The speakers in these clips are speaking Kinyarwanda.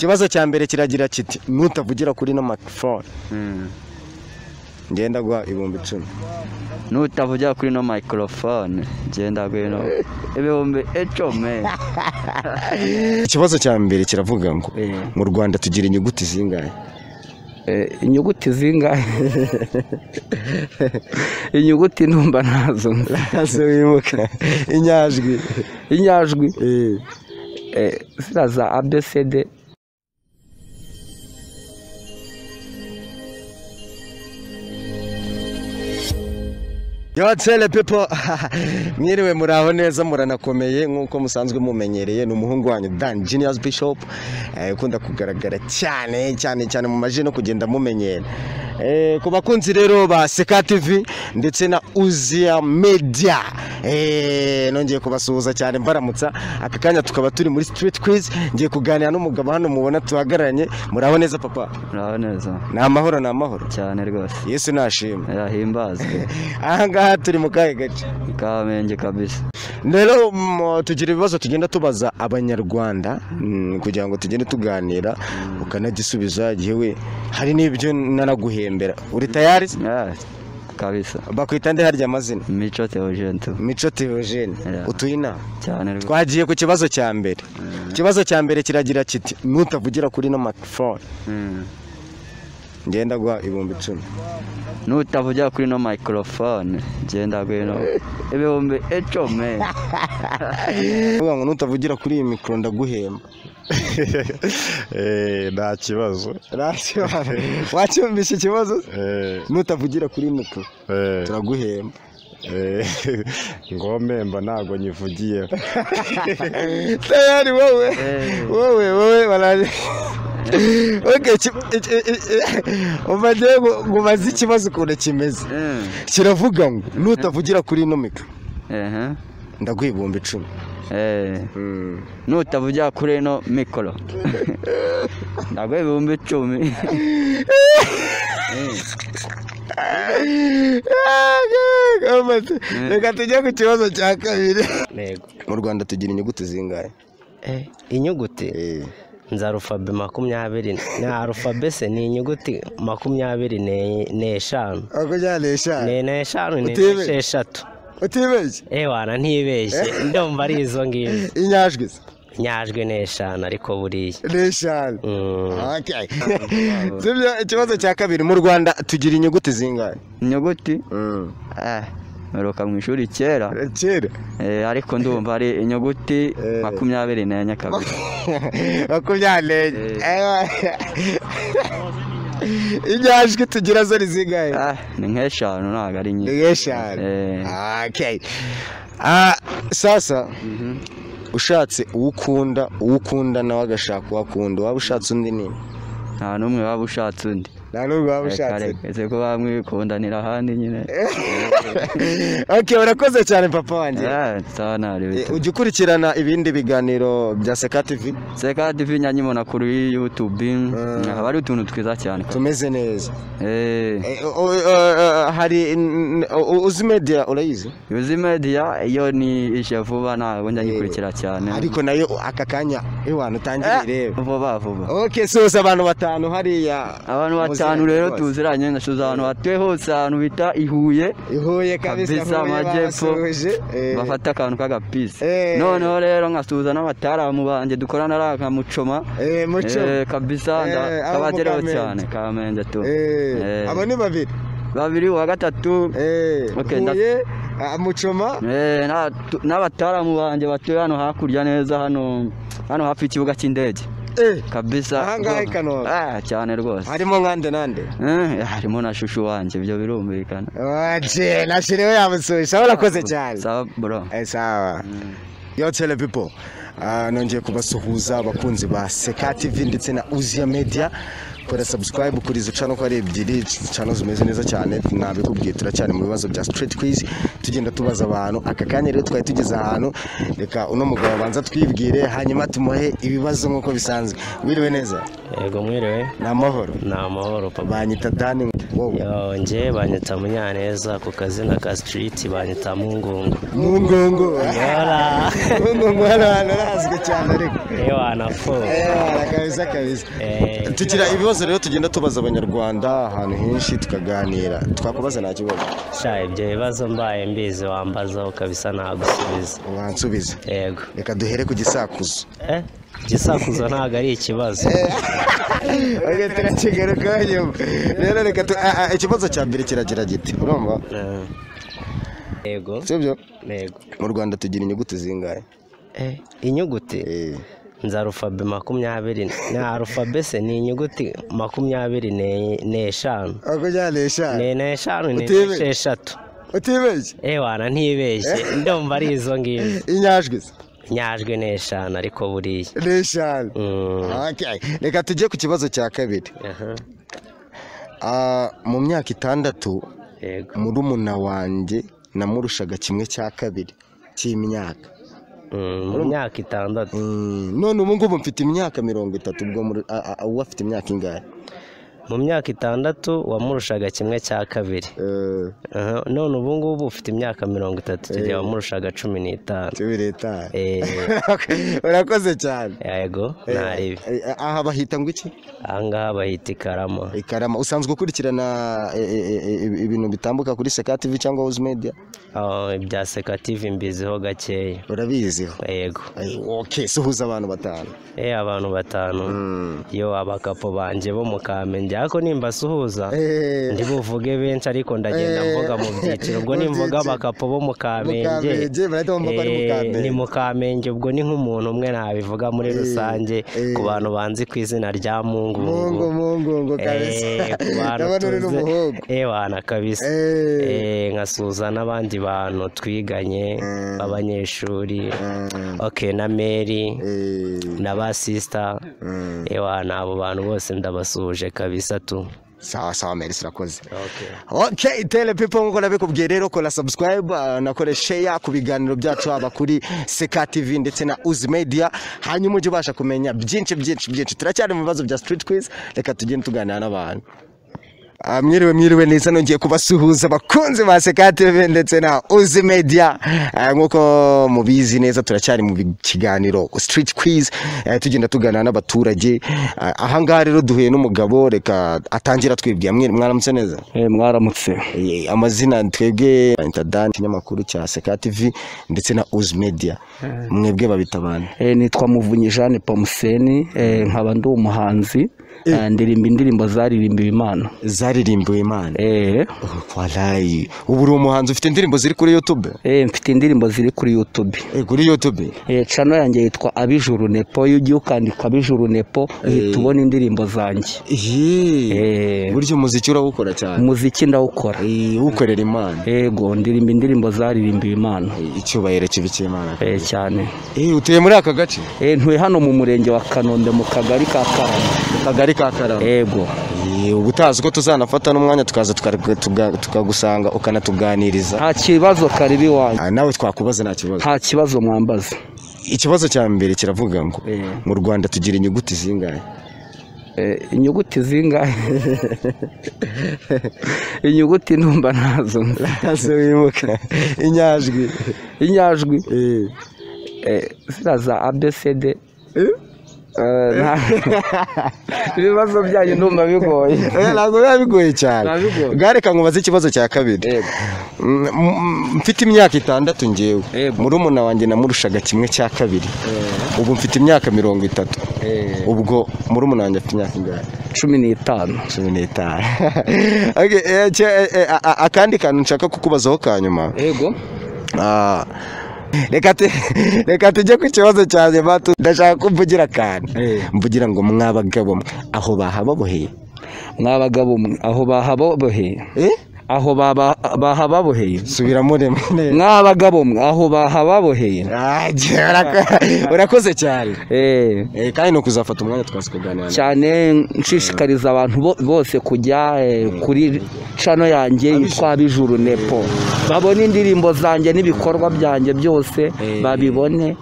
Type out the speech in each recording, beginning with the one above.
Ikibazo cya mbere kiragira kiti nutavugira kuri no microphone ngenda gwa 10,000. Nutavugira kuri no microphone ngenda gwino 10,000. Ikibazo cya mbere kiravuga ngo mu Rwanda tugira inyuguti zingahe? Inyuguti zingahe? Inyuguti numva nazo wimuka. Inyajwi ziraza ABCD. Yo tele people mwiriwe muraho neza muranakomeye nkuko musanzwe mumenyereye n'umuhungu wanyu Dan Genius Bishop ukunda kugaragara cyane mu maje no kugenda mumenyera ku bakunzi rero ba Seka TV ndetse na Uzia Media nongeye kubasuhuza cyane mbaramutsa aka kanya tukaba turi muri street quiz ngiye kuganira n'umugabo hano mubona tuhagaranye muraho neza papa muraho neza na amahoro cyane rwose Yesu nashimwe yahimbazwe aha turi mu kahe gace Kamenge kabisa rero tugira ibibazo tugenda tubaza abanyarwanda kugira ngo tugende tuganira ukanagisubiza yewe hari n'ibyo nanaguhembera uri tayari kabisa bakwita nde harya amazina Mico Theogene utuyina cyane twagiye ku kibazo cya mbere ikibazo cya mbere kiragira kiti nutavugira kuri no microphone ngenda gwa 10,000. Nutavugira kuri no microphone ngenda gwino 10,000. Uvuga ngo nutavugira kuri iyi micro ndaguhemba. Nta kibazo. Wacyumvishe ikibazo? Nutavugira kuri micro turaguhemba. Ngomemba ntago nyivugiye. Tayari wowe baraje. Okay, umaze gubaza ikibazo ukuntu kimeze kiravuga ngo nutavugira kuri ino micro ndaguha 10,000. Nutavugira kuri ino micro ndaguha 10,000. Reka tujye ku kibazo cya kabiri. Mu Rwanda tugira inyuguti zingahe? Inyuguti nza alphabet 20 na alphabet se ni inyuguti 25. Ako ni 6. Utibeshye? Wana ntibeshye ndumva ari izo ngizo. Inyajwi ni 5 ariko buriye. 5. Okay. Sibyo ikibazo cya kabiri mu Rwanda tugira inyuguti zingahe? Inyuguti meruka mu ishuri kera ariko ndumva ari inyuguti 24 kabiri. 24. Inyajwi tugira zo zingahe? Ni nk'eshanu ntago ari nyinshi. Okay. Sasa ushatse uwukunda nawe agashaka uwakunda waba ushatse undi nini? Nta numwe waba ushatse undi. Ese ko bamwe bikundanira ahandi nyine. Okay, urakoze cyane papa wanjye. Ujya ukurikirana ibindi biganiro bya Seka TV? Seka TV nyanyimona kuri YouTube. Haba ari utuntu twiza cyane. Tumeze neza. Hari Uzi Media urayizi? Uzi Media iyo ni ishe vuba ntabwo njya nyikurikira cyane. Ariko nayo aka kanya ewana utangire rero. Vuba. Okay, soza abantu batanu hariya. Abantu batanu rero tuziranye ndashuza abantu batuye hose ahantu bita Ihuye kabisa amajyepfo bafata akantu k'agapisi. Noneho rero nkasuhuza n'abataramu banje dukorana ari akamucoma kabisa ndabagereho cyane Kamenge tu. Abo ni babiri wa gatatu Ihuye mucoma n'abataramu banje batuye hano hakurya neza hano hafi ikibuga cy'indege kabisa. Ahangahe Kanombe cyane rwose. Harimo nkande nande? Harimo na shushu wanje ibyo birumvikana. Nashirewe yamusubisha urakoze cyane. Sawa bro. Sawa. Yo tele people nongeye kubasuhuza abakunzi ba Seka TV ndetse na Uzia Media. Kora subscribe kuri izo channel ko ari ebyiri channel zimeze neza cyane nabikubwiye turacyane mu bibazo bya street quiz tugenda tubaza abantu aka kanya rero twari tugeze ahantu reka uno mugabo banza twibwire hanyuma tumuhe ibibazo nkuko bisanzwe. Wiriwe neza? Yego mwiriwe. Ni amahoro. Ni amahoro papa. Banyita Dani wowe. Yo nje banyita Munyaneza ku kazina ka street banyita Mungungu. Mungungu. Yara. Mungungu arazwi cyane ariko. Anafo. Kabisa. Tugira ibibazo rero tugenda tubaza abanyarwanda ahantu henshi tukaganira. Twakubaza nta kibazo. Sha ibyo bibazo mbaye mbizi wambaza ukabisa nagusubiza. Wansubiza. Yego. Reka duhere ku gisakuzo. Gisakuzo ntago ari ikibazo. Oya turakigaruka nyuma. Rero reka ikibazo cya mbere kiragira giti. Urumva? Yego. Sibyo? Yego. Mu Rwanda tugira inyuguti zingahe? Inyuguti? Nza alphabet 20. Na alphabet se ni inyuguti 25. Ako cyane eshanu. Ni eshanu ni eshatu. Utibeshye? Wana ntibeshye. Ndumva ari izo ngizo. Inyajwi se? Nyajwe n'eshanu ariko buriya. N'eshanu. Okay. Reka tujye ku kibazo cya kabiri. Mu myaka 6 murumuna wanjye namurushaga 1/2 cy'imyaka. Mu myaka 6. None ubu ngubu mfite imyaka 30 ubwo uwo afite imyaka ingahe? Mu myaka 6 wamurushaga 1/2. None ubu ngubu ufite imyaka 30 tugiye wamurushaga 15. Urakoze cyane. Yego naribi. Aha bahita ngo iki? Ahangaha bahita Ikarama. Ikarama. Usanzwe ukurikirana ibintu bitambuka kuri Seka TV cyangwa Uzi Media? Ibya Seka TV mbiziho gakeya. Urabiziho? Yego. Okay, suhuza abantu 5. Abantu 5. Yo abakapo banje bo mu Kamenge ako nimba suhuza ndi buvuge benshi ariko ndagenda mvuga mu byiciro ubwo nimvuga abakapo bo mu Kamenge ni mu Kamenge ubwo ni nk'umuntu umwe nabivuga muri rusange ku bantu banzi ku izina rya Mungungu kabisa wana kabisa nkasuza n'abandi bantu twiganye abanyeshuri na Mary n'aba sister wana abo bantu bose ndabasuje kabisa tu. Sawa Merci rakoze. Okay, tele people ngo nabikubwiye rero ko la subscribe nakore share ku biganiro byacu aba kuri Seka TV ndetse na Uzi Media hanyuma uje ubasha kumenya byinshi turacyari mu bibazo bya street quiz reka tugende tuganira n'abantu. Mwiriwe neza nongeye kubasuhuza abakunzi ba Seka TV ndetse na Uzi Media nkuko mubizi neza turacyari mu kiganiro street quiz tugenda tuganira n'abaturage ahangaha rero duhuye n'umugabo reka atangira twibwiye mwaramutse neza mwaramutse amazina twebwe Dan kinyamakuru cya Seka TV ndetse na Uzi Media mwebwe babitabana nitwa Muvunyi Jeanne Pomuseni nkaba ndi umuhanzi ndirimba indirimbo zaririmbiwe Imana walayi ubu uri umuhanzi ufite indirimbo ziri kuri YouTube mfite indirimbo ziri kuri YouTube kuri YouTube channel yanjye yitwa Abijuru Nepo ugiye ukandika Abijuru Nepo tubona indirimbo zanjye buryo muziki urawukora cyane umuziki ndawukora ukorera Imana yego ndirimba indirimbo zaririmbiwe Imana icyubahiro kibike Imana cyane utuye muri aka gace ntuye hano mu murenge wa Kanombe mu kagari ka Karama yego ubutazi ko tuzanafata n'umwanya tukaza tukagusanga ukanatuganiriza nta kibazo karibi wanjye nawe twakubaza nta kibazo mwambaza ikibazo cya mbere kiravuga ngo mu Rwanda tugira inyuguti zingahe inyuguti zingahe inyuguti numva nazo wimuka inyajwi ziraza ABCD ibibazo byanyu ndumva bigoye ntabwo biba bigoye cyane gareka nkubaze ikibazo cya kabiri mfite imyaka 6 ngewe murumuna wanjye namurushaga 1/2 ubu mfite imyaka 30 ubwo murumuna wanjye afite imyaka ingahe 15 akandi kantu nshaka kukubazaho kanyuma yego reka tujye ku kibazo cyanjye ndashaka kumvugira kandi mvugira ngo mwabagabo aho bahababoheye aho bahababoheye subiramo rimwe mwabagabo aho bahababoheye urakoze cyane kandi no kuzafata umwanya twasikuganira cyane nshishikariza abantu bose kujya kuri channel yanjye yitwa Abijuru Nepo babone indirimbo zanjye n'ibikorwa byanjye byose babibone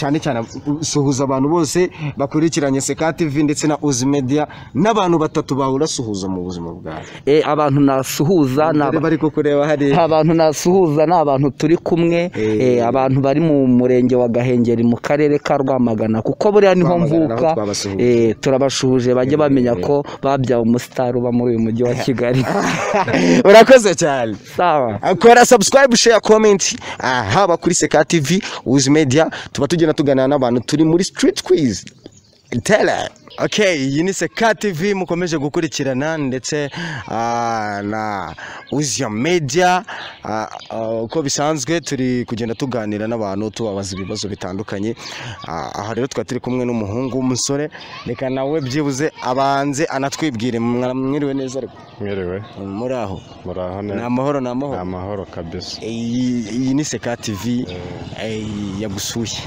cyane cyane suhuza abantu bose bakurikiranye Seka TV ndetse na Uzi Media n'abantu batatu bahura suhuza mu buzima bwawe. Abantu nasuhuza bari kukureba hari abantu nasuhuza n'abantu turi kumwe abantu bari mu murenge wa Gahengeri mu karere ka Rwamagana kuko buriya niho mvuka turabashuhuje bajye bamenya ko babyawe umustar uba muri uyu mujyi wa Kigali. Urakoze cyane. Sawa. Akora subscribe, share, comment haba kuri Seka TV Uzi Media tuba tugenda tuganira n'abantu turi muri street quiz. Tela. Okay, iyi ni Seka TV mukomeje gukurikirana ndetse na Uzi Media uko bisanzwe turi kugenda tuganira n'abantu tubabaza ibibazo bitandukanye. Aha rero twatiri kumwe n'umuhungu w'umusore reka nawe byibuze abanze anatwibwire. Mwiriwe neza ariko mwiriwe muraho neza n'amahoro amahoro kabisa. Iyi ni Seka TV yagusuye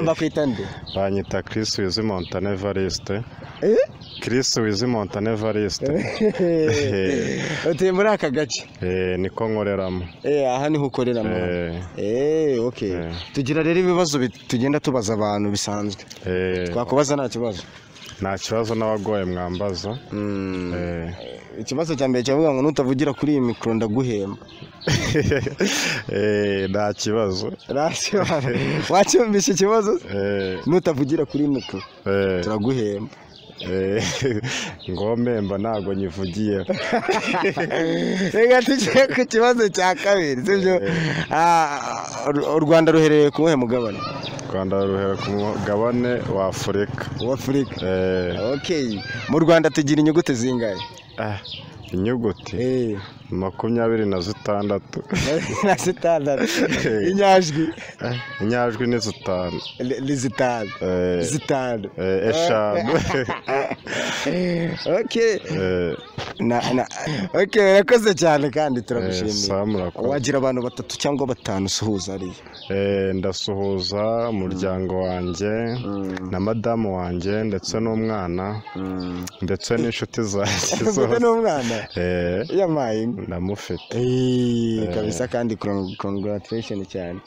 bakwita nde? Banyita Chris Wizimontaine Evariste. Chris Wizimontaine Evariste. Utuye muri aka gace? Niko nkoreramo. Aha niho ukoreramo? Okay. Tugira rero ibibazo tugenda tubaza abantu bisanzwe. Twakubaza nta kibazo? Nta kibazo n'abagoye mwambaza. Ikibazo cya mbere cyavuga ngo nutavugira kuri iyi mikoro ndaguhemba. Nta kibazo. Wacyumvishe ikibazo? Nutavugira kuri mikoro turaguhemba. Ngomemba ntago nyivugiye. Reka tujye ku kibazo cya kabiri sibyo? U Rwanda ruherereye ku muhe mugabane? U Rwanda ruherereye ku mugabane wa Afurika. Okay. Mu Rwanda tugira inyuguti zingahe? Inyuguti 26. Inyajwi ni 5. Zitanu. Eshanu. Okay. Okay, urakoze cyane kandi turagushimiye. Wagira abantu batatu cyangwa batanu suhuza ari? Ndasuhuza umuryango wanjye na madamu wanjye ndetse n'umwana ndetse n'inshuti zanjye zose. N'umwana? Yamaye ndamufite. Kabisa kandi congratulations cyane.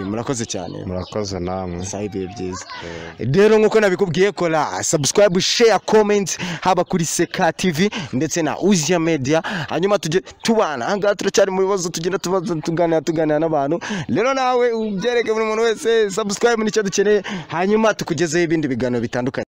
Murakoze cyane. Murakoze namwe. Sahibiye byiza. Rero nkuko nabikubwiye kora subscribe, share, comment haba kuri Seka TV ndetse na Uzi Media. Hanyuma tujye tubana ahangaha turacyari mu bibazo tugenda tuganira n'abantu. Rero nawe ubyereke buri muntu wese subscribe nicyo dukeneye hanyuma tukugezeho ibindi biganiro bitandukanye.